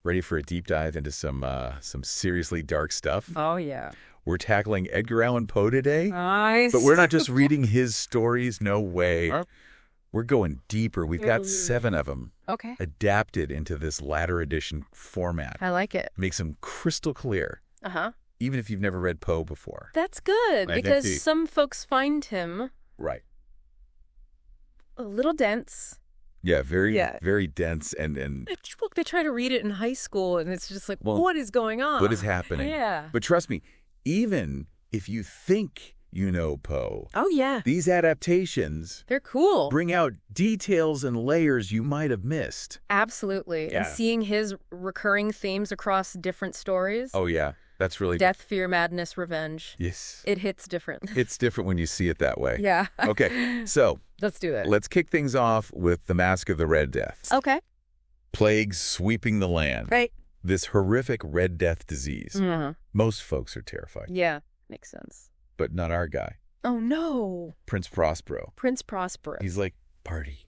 Ready for a deep dive into some seriously dark stuff? Oh, yeah. We're tackling Edgar Allan Poe today, Nice. but we're not just reading his stories. No way. Huh? We're going deeper. We've got 7 of them Okay. adapted into this latter edition format. I like it. Makes them crystal clear, Uh-huh. even if you've never read Poe before. That's good, I think because some folks find him Right. a little dense. Yeah, very, Yeah. very dense and Look, they try to read it in high school, and it's just like, Well, what is going on? what is happening? Yeah. But trust me, even if you think you know Poe, Oh, yeah. these adaptations They're cool. bring out details and layers you might have missed. Absolutely. Yeah. And seeing his recurring themes across different stories. Oh, yeah. That's really... Death, fear, madness, revenge. Yes. It hits different. It's different when you see it that way. Yeah. Okay, so Let's do it. let's kick things off with the Mask of the Red Death. Okay. Plagues sweeping the land. Right. This horrific Red Death disease. Mhm. Most folks are terrified, Yeah. Makes sense. but not our guy, Oh, no. Prince Prospero. Prince Prospero. He's like, party.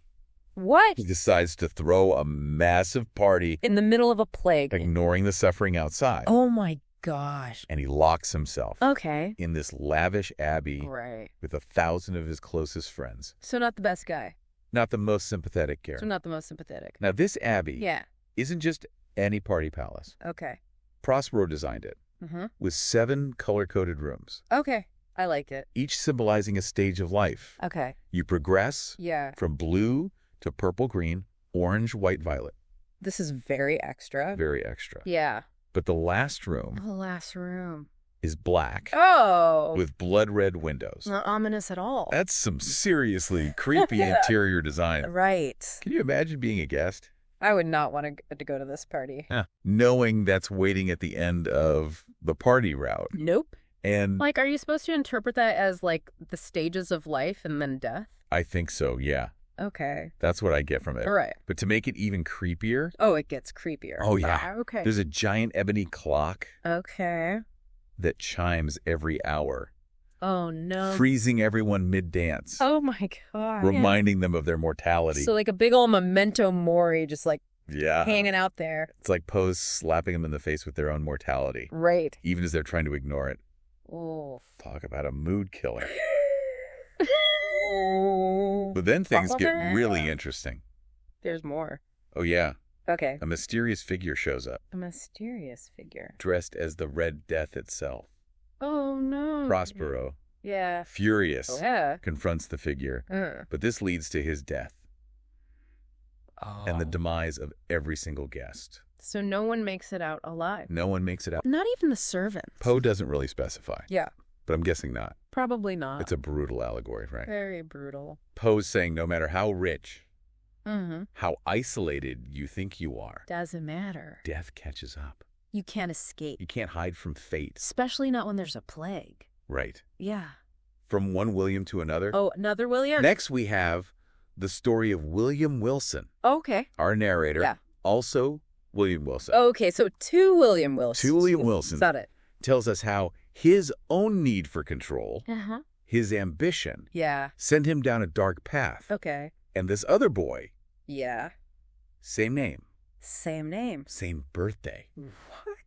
What? He decides to throw a massive party, In the middle of a plague. ignoring the suffering outside. Oh, my gosh. And he locks himself Okay. in this lavish abbey Right. with 1,000 of his closest friends. So not the best guy. Not the most sympathetic So Karen. not the most sympathetic. Now, this abbey Yeah. isn't just any party palace. Okay. Prospero designed it Mm-hmm. with 7 color-coded rooms, Okay. I like it. each symbolizing a stage of life. Okay. You progress Yeah. from blue to purple, green, orange, white, violet. This is very extra. Very extra. Yeah. But the last room The last room. is black Oh. with blood-red windows. Not ominous at all. That's some seriously creepy interior design. Right. Can you imagine being a guest? I would not want to go to this party. Yeah. Knowing that's waiting at the end of the party route. Nope. And Like, are you supposed to interpret that as, like, the stages of life and then death? I think so, yeah. Okay. That's what I get from it. All right. But to make it even creepier, Oh, it gets creepier. Oh, yeah. Okay. there's a giant ebony clock Okay. that chimes every hour, Oh, no. freezing everyone mid-dance, Oh, my God. reminding them of their mortality. So, like, a big old memento mori just, like, Yeah. hanging out there. It's like Poe's slapping them in the face with their own mortality, Right. even as they're trying to ignore it. Oh. Talk about a mood killer. But then things get really interesting. There's more. Oh, yeah. Okay. A mysterious figure shows up, A mysterious figure. dressed as the Red Death itself. Oh, no. Prospero, Yeah. furious, Oh, yeah. confronts the figure, but this leads to his death Oh. and the demise of every single guest. So no one makes it out alive. No one makes it out. Not even the servants. Poe doesn't really specify, Yeah. but I'm guessing not. Probably not. It's a brutal allegory, right? Very brutal. Poe's saying no matter how rich, Mm-hmm. how isolated you think you are, Doesn't matter. death catches up. You can't escape. You can't hide from fate. Especially not when there's a plague. Right. Yeah. From one William to another. Oh, another William? Next, we have the story of William Wilson, Okay. our narrator. Yeah. Also, William Wilson. Okay, so 2 William Wilsons. 2 William Wilsons. Got it. Tells us how his own need for control, Uh-huh. his ambition, Yeah. sent him down a dark path. Okay. And this other boy, Yeah. same name, Same name. same birthday, What?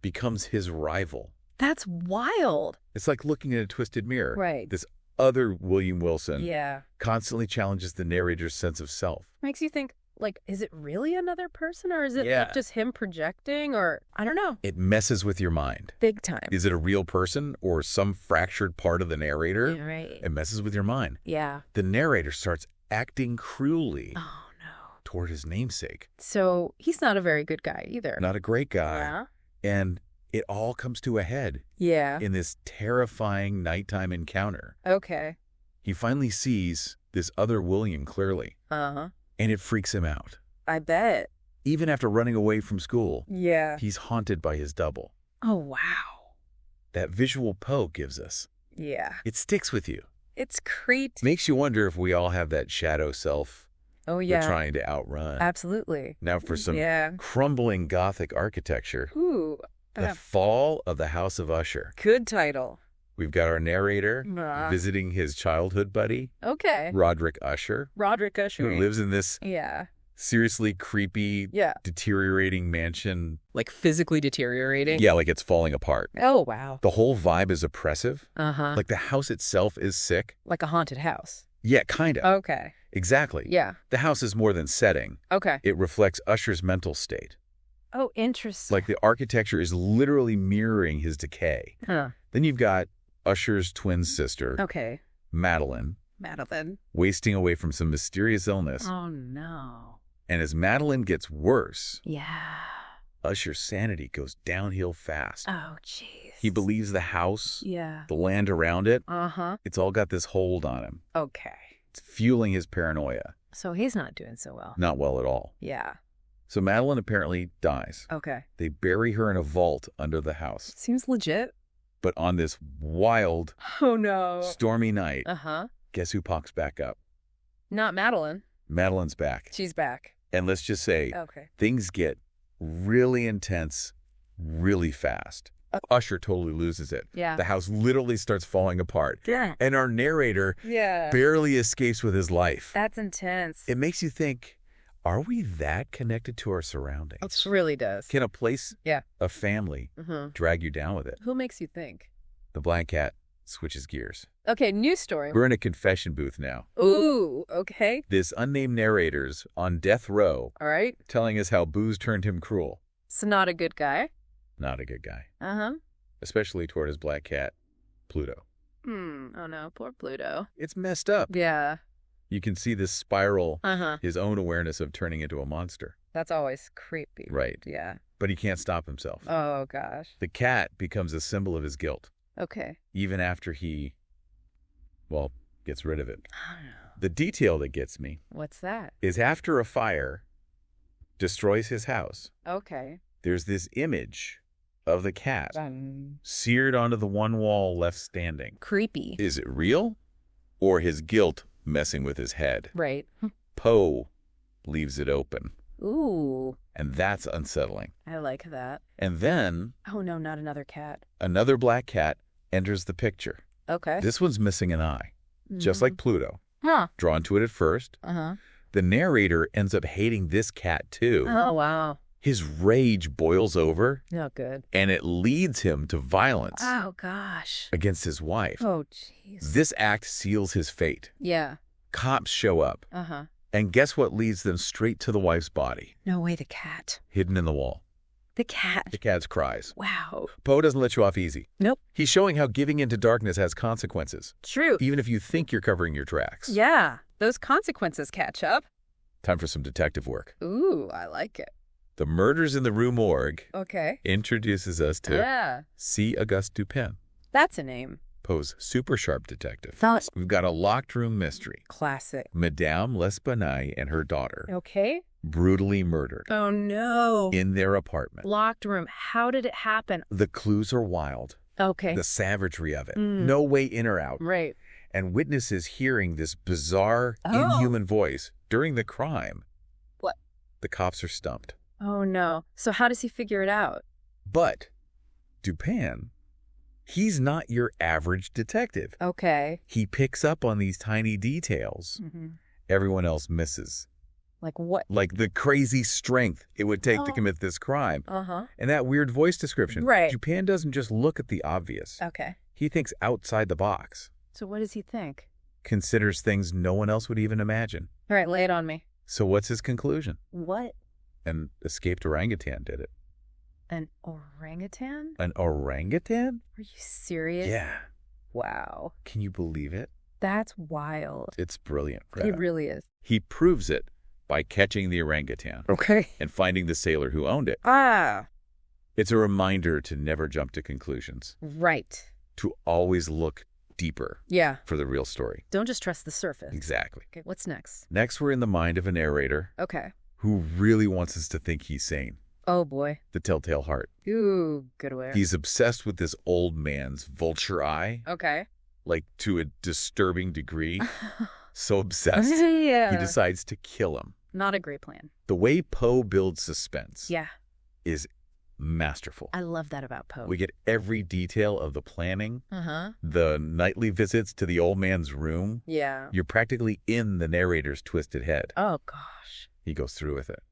becomes his rival. That's wild. It's like looking in a twisted mirror. Right. This other William Wilson Yeah. constantly challenges the narrator's sense of self. Makes you think, like, is it really another person, or is it Yeah. like just him projecting, or I don't know. It messes with your mind. Big time. Is it a real person or some fractured part of the narrator? Yeah, right. It messes with your mind. Yeah. The narrator starts acting cruelly Oh, no. toward his namesake. So he's not a very good guy either. Not a great guy. Yeah. And it all comes to a head Yeah. in this terrifying nighttime encounter. Okay. He finally sees this other William clearly, Uh-huh. and it freaks him out. I bet. Even after running away from school, Yeah. he's haunted by his double. Oh, wow. That visual Poe gives us. Yeah. It sticks with you. It's creepy. Makes you wonder if we all have that shadow self Oh, we're yeah. trying to outrun. Absolutely. Now for some Yeah. crumbling Gothic architecture. Ooh. The Fall of the House of Usher. Good title. We've got our narrator Ah. visiting his childhood buddy, Okay. Roderick Usher, Roderick Usher. who lives in this Yeah. seriously creepy, Yeah. deteriorating mansion. Like physically deteriorating? Yeah, like it's falling apart. Oh, wow. The whole vibe is oppressive. Uh-huh. Like the house itself is sick. Like a haunted house. Yeah, kind of. Okay. Exactly. Yeah. The house is more than setting. Okay. It reflects Usher's mental state. Oh, interesting. Like the architecture is literally mirroring his decay. Huh. Then you've got Usher's twin sister, Okay. Madeline, wasting away from some mysterious illness. Oh, no. And as Madeline gets worse, Yeah. Usher's sanity goes downhill fast. Oh, jeez. He believes the house, Yeah. the land around it, Uh-huh. it's all got this hold on him. Okay. It's fueling his paranoia. So he's not doing so well. Not well at all. Yeah. So Madeline apparently dies. Okay. They bury her in a vault under the house. Seems legit. But on this wild, Oh, no. stormy night, Uh-huh. guess who pops back up? Not Madeline. Madeline's back. She's back. And let's just say, Okay. things get really intense really fast. Usher totally loses it. Yeah. The house literally starts falling apart. Yeah. And our narrator Yeah. barely escapes with his life. That's intense. It makes you think, are we that connected to our surroundings? It really does. Can a place, Yeah. a family, drag you down with it? Who makes you think? The Black Cat switches gears. Okay, new story. We're in a confession booth now. Ooh, okay. This unnamed narrator's on death row All right. telling us how booze turned him cruel. So not a good guy. Not a good guy. Uh-huh. Especially toward his black cat, Pluto. Oh no, poor Pluto. It's messed up. Yeah. You can see this spiral, Uh-huh. his own awareness of turning into a monster. That's always creepy. Right. Yeah. But he can't stop himself. Oh gosh. The cat becomes a symbol of his guilt, Okay. even after he, well, gets rid of it. I don't know. The detail that gets me What's that? is after a fire destroys his house, Okay. there's this image of the cat seared onto the one wall left standing. Creepy. Is it real? Or his guilt messing with his head? Right. Poe leaves it open, Ooh, and that's unsettling. I like that. And then Oh no, not another cat. another black cat enters the picture. Okay. This one's missing an eye, just like Pluto. Huh. Drawn to it at first. Uh-huh. The narrator ends up hating this cat too. Oh wow. His rage boils over, Not good. and it leads him to violence Oh gosh. against his wife. Oh jeez. This act seals his fate. Yeah. Cops show up, Uh-huh. and guess what leads them straight to the wife's body, No way, the cat. hidden in the wall? The cat. The cat's cries. Wow. Poe doesn't let you off easy. Nope. He's showing how giving into darkness has consequences, True. even if you think you're covering your tracks. Yeah. Those consequences catch up. Time for some detective work. Ooh, I like it. The Murders in the Rue Morgue Okay. introduces us to Yeah. C. Auguste Dupin, That's a name. Poe's super sharp detective. Thought. We've got a locked room mystery. Classic. Madame L'Espanaye and her daughter Okay. brutally murdered Oh no. in their apartment. Locked room. How did it happen? The clues are wild. Okay. The savagery of it. Mm. No way in or out. Right. And witnesses hearing this bizarre, inhuman voice during the crime. What? The cops are stumped. Oh no. So how does he figure it out? But Dupin, he's not your average detective. Okay. He picks up on these tiny details everyone else misses. Like what? Like the crazy strength it would take to Oh. commit this crime. Uh-huh. And that weird voice description. Right. Dupin doesn't just look at the obvious. Okay. He thinks outside the box. So what does he think? Considers things no one else would even imagine. All right, lay it on me. So what's his conclusion? What? An escaped orangutan did it. An orangutan? An orangutan? Are you serious? Yeah. Wow. Can you believe it? That's wild. It's brilliant, He Greta. really is. He proves it by catching the orangutan Okay. and finding the sailor who owned it. Ah. It's a reminder to never jump to conclusions, Right. to always look deeper Yeah. for the real story. Don't just trust the surface. Exactly. Okay, what's next? Next, we're in the mind of a narrator Okay. who really wants us to think he's sane. Oh boy. The Telltale Heart. Ooh, good aware. He's obsessed with this old man's vulture eye, Okay. like to a disturbing degree. So obsessed, Yeah. he decides to kill him. Not a great plan. The way Poe builds suspense Yeah. is masterful. I love that about Poe. We get every detail of the planning, Uh-huh. the nightly visits to the old man's room. Yeah. You're practically in the narrator's twisted head. Oh, gosh. He goes through with it.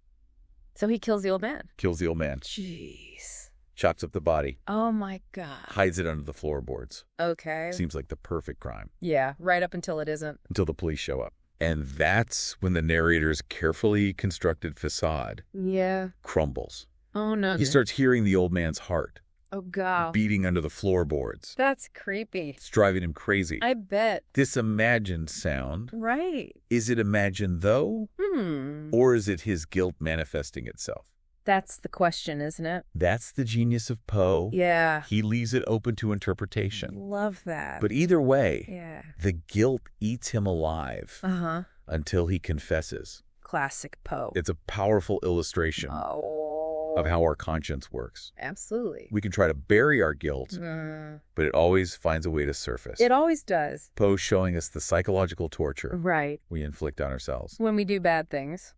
So he kills the old man. Kills the old man. Jeez. Chops up the body. Oh, my God. Hides it under the floorboards. Okay. Seems like the perfect crime. Yeah, right up until it isn't. Until the police show up. And that's when the narrator's carefully constructed facade Yeah. crumbles. Oh, no. He starts hearing the old man's heart Oh, God. beating under the floorboards. That's creepy. It's driving him crazy. I bet. This imagined sound, Right. is it imagined though? Hmm. Or is it his guilt manifesting itself? That's the question, isn't it? That's the genius of Poe. Yeah. He leaves it open to interpretation. Love that. But either way, Yeah. the guilt eats him alive Uh-huh. until he confesses. Classic Poe. It's a powerful illustration of how our conscience works. Absolutely. We can try to bury our guilt, but it always finds a way to surface. It always does. Poe's showing us the psychological torture Right. we inflict on ourselves. When we do bad things.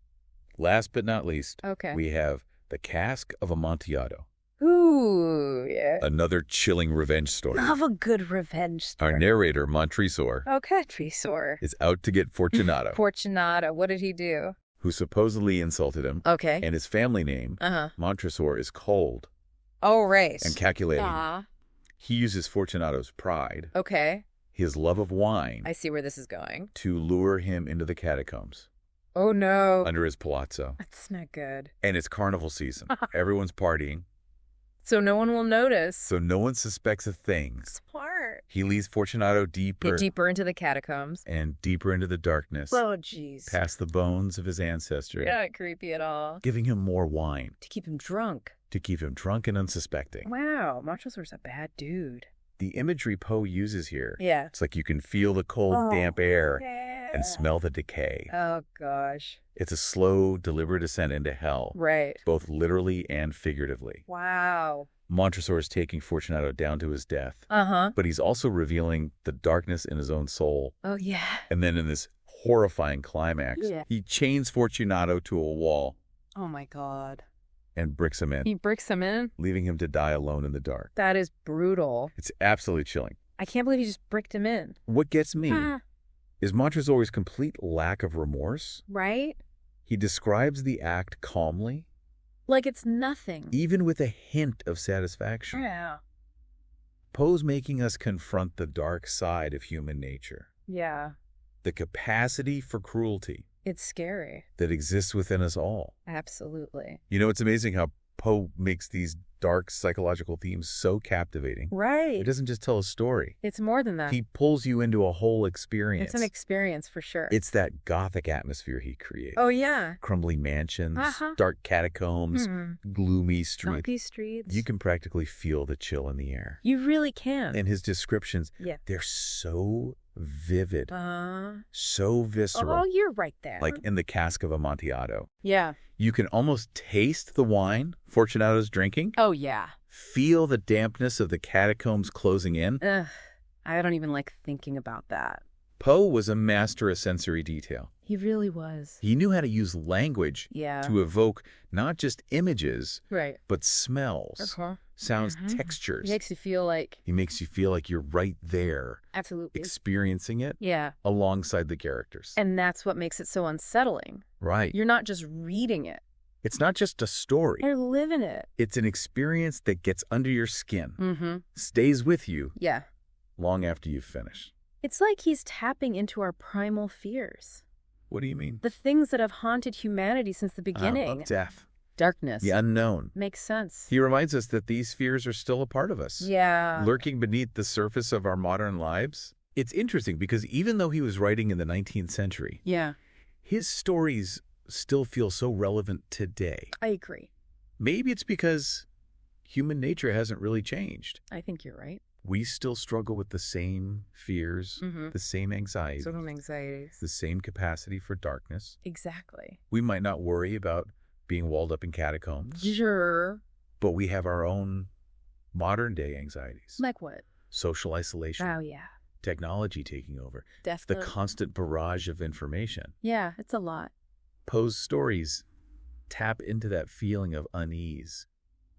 Last but not least, Okay. we have The Cask of Amontillado, Ooh, yeah. another chilling revenge story. Love a good revenge story. Our narrator, Montresor, Okay, Tresor. is out to get Fortunato, Fortunato. What did he do? who supposedly insulted him, Okay. and his family name, Uh-huh. Montresor, is cold Oh, right. and calculating. Aw. He uses Fortunato's pride, Okay. his love of wine, I see where this is going. to lure him into the catacombs Oh, no. under his palazzo. That's not good. And it's carnival season. Everyone's partying, So no one will notice. so no one suspects a thing. Smart. He leads Fortunato deeper Get deeper into the catacombs. and deeper into the darkness, Oh, jeez. past the bones of his ancestry, Not creepy at all. giving him more wine To keep him drunk. to keep him drunk and unsuspecting. Wow. Montresor's a bad dude. The imagery Poe uses here, Yeah. it's like you can feel the cold, Oh. damp air Yeah. and smell the decay. Oh, gosh. It's a slow, deliberate ascent into hell, Right. both literally and figuratively. Wow. Montresor is taking Fortunato down to his death, Uh-huh. but he's also revealing the darkness in his own soul. Oh, yeah. And then in this horrifying climax, Yeah. he chains Fortunato to a wall Oh, my God. and bricks him in, He bricks him in? leaving him to die alone in the dark. That is brutal. It's absolutely chilling. I can't believe he just bricked him in. What gets me Ah. is Montresor's complete lack of remorse. Right? He describes the act calmly, Like it's nothing. even with a hint of satisfaction. Yeah. Poe's making us confront the dark side of human nature, Yeah. the capacity for cruelty It's scary. that exists within us all. Absolutely. You know, it's amazing how Poe makes these dark psychological themes so captivating. Right. It doesn't just tell a story. It's more than that. He pulls you into a whole experience. It's an experience for sure. It's that gothic atmosphere he creates. Oh, yeah. Crumbly mansions, Uh-huh. dark catacombs, gloomy streets. Smoky streets. You can practically feel the chill in the air. You really can. And his descriptions, Yeah. they're so vivid, so Oh, visceral. you're right there. Like in the Cask of Amontillado. Yeah. You can almost taste the wine Fortunato's drinking, Oh, yeah. feel the dampness of the catacombs closing in. Ugh. I don't even like thinking about that. Poe was a master of sensory detail. He really was. He knew how to use language Yeah. to evoke not just images, Right. but smells, Uh-huh. sounds, Mhm. textures. It makes you feel like. He makes you feel like you're right there, Absolutely. experiencing it Yeah. alongside the characters. And that's what makes it so unsettling. Right. You're not just reading it. It's not just a story. You're living it. It's an experience that gets under your skin, Mm-hmm. stays with you Yeah. long after you've finished. It's like he's tapping into our primal fears. What do you mean? The things that have haunted humanity since the beginning. Death, Darkness. the unknown. Makes sense. He reminds us that these fears are still a part of us. Yeah. Lurking beneath the surface of our modern lives. It's interesting because even though he was writing in the 19th century, Yeah. his stories still feel so relevant today. I agree. Maybe it's because human nature hasn't really changed. I think you're right. We still struggle with the same fears, Mhm. the same anxiety, Some anxieties. the same capacity for darkness. Exactly. We might not worry about being walled up in catacombs, Sure. but we have our own modern day anxieties. Like what? Social isolation, Oh, yeah. technology taking over, the Definitely. constant barrage of information. Yeah, it's a lot. Poe's stories tap into that feeling of unease,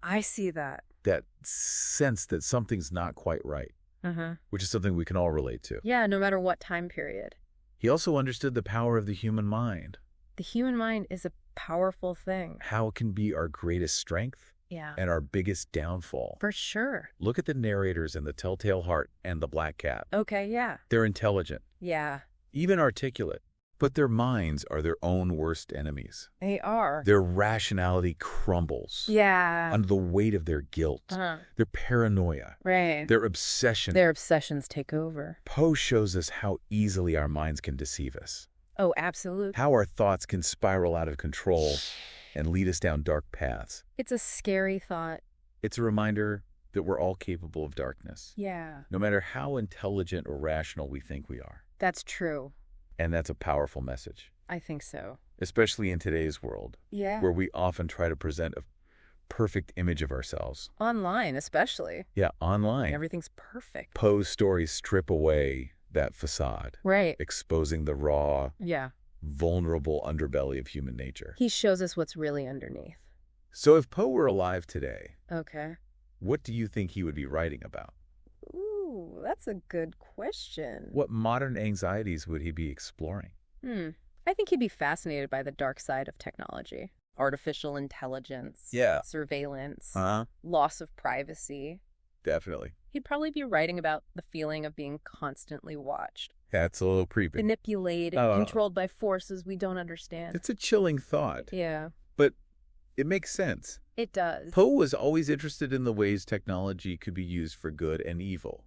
I see that. That sense that something's not quite right, Uh-huh. which is something we can all relate to. Yeah, no matter what time period. He also understood the power of the human mind, The human mind is a powerful thing. how it can be our greatest strength Yeah. and our biggest downfall. For sure. Look at the narrators in The Telltale Heart and The Black Cat. Okay, yeah. They're intelligent, Yeah. even articulate, but their minds are their own worst enemies. They are. Their rationality crumbles Yeah. under the weight of their guilt, Uh-huh. their paranoia, Right. their obsession. Their obsessions take over. Poe shows us how easily our minds can deceive us, Oh, absolutely. how our thoughts can spiral out of control and lead us down dark paths. It's a scary thought. It's a reminder that we're all capable of darkness, Yeah. no matter how intelligent or rational we think we are. That's true. And that's a powerful message, I think so. especially in today's world, Yeah. where we often try to present a perfect image of ourselves. Online, especially. Yeah, online. Everything's perfect. Poe's stories strip away that facade, Right. exposing the raw, Yeah. vulnerable underbelly of human nature. He shows us what's really underneath. So if Poe were alive today, Okay. what do you think he would be writing about? Ooh, that's a good question. What modern anxieties would he be exploring? I think he'd be fascinated by the dark side of technology. Artificial intelligence. Yeah. Surveillance. Loss of privacy. Definitely. He'd probably be writing about the feeling of being constantly watched. That's a little creepy. Manipulated, Oh. controlled by forces we don't understand. It's a chilling thought, Yeah, but it makes sense. it does. Poe was always interested in the ways technology could be used for good and evil.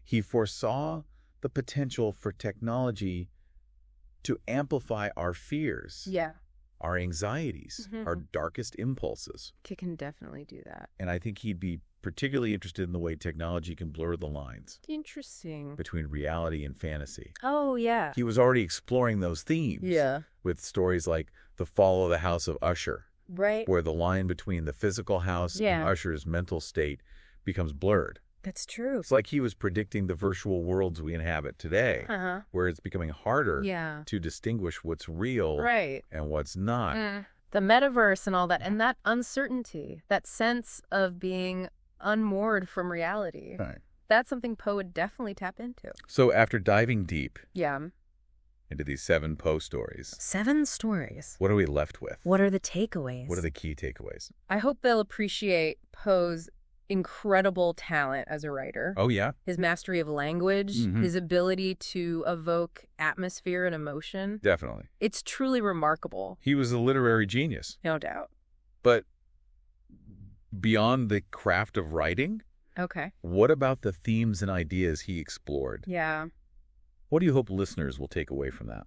He foresaw the potential for technology to amplify our fears, Yeah, our anxieties, Mhm. our darkest impulses. it can definitely do that. And I think he'd be particularly interested in the way technology can blur the lines Interesting. between reality and fantasy. Oh, yeah. He was already exploring those themes Yeah. with stories like The Fall of the House of Usher, Right. where the line between the physical house Yeah. and Usher's mental state becomes blurred. That's true. It's like he was predicting the virtual worlds we inhabit today, Uh-huh. where it's becoming harder Yeah. to distinguish what's real Right. and what's not. The metaverse and all that, and that uncertainty, that sense of being unmoored from reality. Right. That's something Poe would definitely tap into. So after diving deep Yeah. into these 7 Poe stories, 7 stories. what are we left with? What are the takeaways? What are the key takeaways? I hope they'll appreciate Poe's incredible talent as a writer. Oh, yeah? His mastery of language, Mhm. his ability to evoke atmosphere and emotion. Definitely. It's truly remarkable, He was a literary genius. no doubt. But beyond the craft of writing, Okay. what about the themes and ideas he explored? Yeah. What do you hope listeners will take away from that?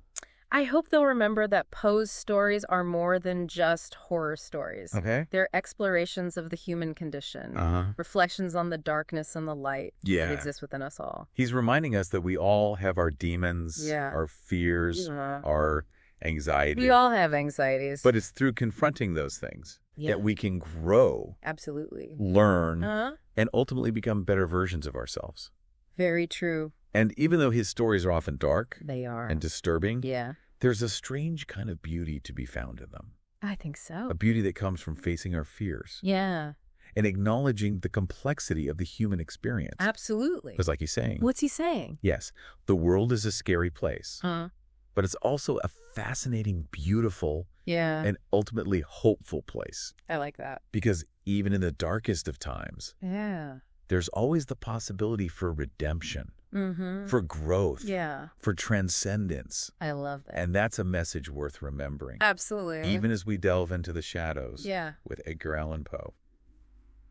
I hope they'll remember that Poe's stories are more than just horror stories. Okay. They're explorations of the human condition, reflections on the darkness and the light that exists within us all. He's reminding us that we all have our demons, Yeah. our fears, our anxiety. We all have anxieties. But it's through confronting those things Yeah. that we can grow, Absolutely. learn, Uh-huh. and ultimately become better versions of ourselves. Very true. And even though his stories are often dark They are. and disturbing, Yeah. there's a strange kind of beauty to be found in them. I think so. A beauty that comes from facing our fears Yeah. and acknowledging the complexity of the human experience. Absolutely. Because like he's saying, What's he saying? yes, the world is a scary place, Huh? but it's also a fascinating, beautiful, Yeah. and ultimately hopeful place. I like that. Because even in the darkest of times, Yeah. there's always the possibility for redemption, Mm-hmm. for growth, Yeah. for transcendence. I love that. And that's a message worth remembering, Absolutely. even as we delve into the shadows Yeah. with Edgar Allan Poe.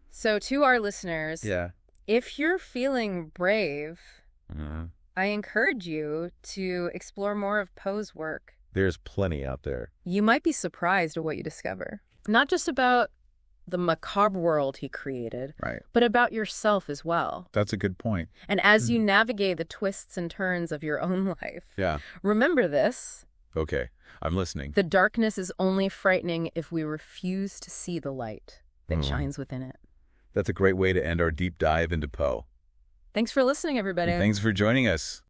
So to our listeners, Yeah. if you're feeling brave, Mhm. I encourage you to explore more of Poe's work. There's plenty out there. You might be surprised at what you discover. Not just about the macabre world he created, Right. but about yourself as well. That's a good point. And as you navigate the twists and turns of your own life, Yeah. remember this: Okay. I'm listening. the darkness is only frightening if we refuse to see the light that shines within it. That's a great way to end our deep dive into Poe. Thanks for listening, everybody. And thanks for joining us.